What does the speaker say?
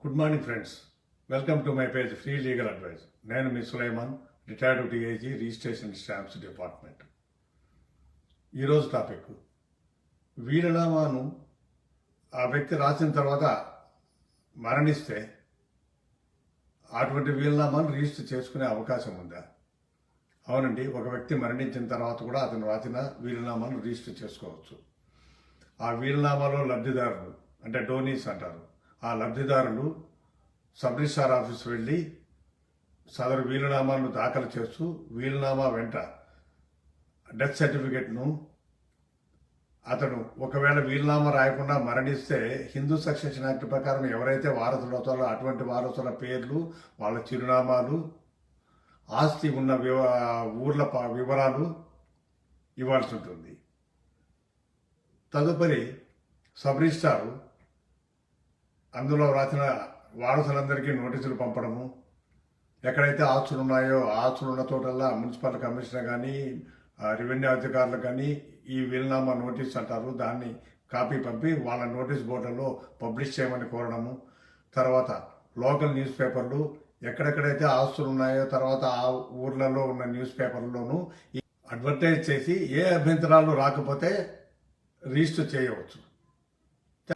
Good morning friends, welcome to my page free legal advice. నేను మీ Sulaiman, retired DIG, registration stamps department. ఈరోజు topic, వీలునామాను ఆ వ్యక్తి రాసిన తర్వాత మరణిస్తే అటువంటి వీలునామాను రిజిస్టర్ చేసుకునే అవకాశం ఉందా? అవునండి, ఒక వ్యక్తి మరణించిన తర్వాత కూడా అతను రాసిన వీలునామాను రిజిస్టర్ చేసుకోవచ్చు. ఆ వీలునామాలో లబ్ధిదారులు అంటే డోనీస్ అంటారు. ఆ లబ్ధిదారులు సబ్ రిజిస్ట్రార్ ఆఫీస్ వెళ్ళి సదరు వీలునామాను దాఖలు చేస్తూ వీలునామా వెంట డెత్ సర్టిఫికెట్ను అతను ఒకవేళ వీలునామా రాయకుండా మరణిస్తే హిందూ సక్సెషన్ యాక్ట్ ప్రకారం ఎవరైతే వారసులు అవుతారో అటువంటి వారసుల పేర్లు, వాళ్ళ చిరునామాలు, ఆస్తి ఉన్న ఊర్ల వివరాలు ఇవ్వాల్సి ఉంటుంది. తదుపరి సబ్ రిజిస్ట్రారు అందులో రాసిన వారసులందరికీ నోటీసులు పంపడము, ఎక్కడైతే ఆస్తులు ఉన్నాయో ఆస్తులు ఉన్న చోటల్లా మున్సిపల్ కమిషనర్ కానీ రెవెన్యూ అధికారులు కానీ ఈ వీలునామా నోటీస్ అంటారు, దాన్ని కాపీ పంపి వాళ్ళ నోటీస్ బోర్డులో పబ్లిష్ చేయమని కోరడము. తర్వాత లోకల్ న్యూస్ పేపర్లు ఎక్కడెక్కడైతే ఆస్తులు ఉన్నాయో తర్వాత ఆ ఊర్లలో ఉన్న న్యూస్ పేపర్లలోనూ అడ్వర్టైజ్ చేసి ఏ అభ్యంతరాలు రాకపోతే రిజిస్టర్ చేయవచ్చు.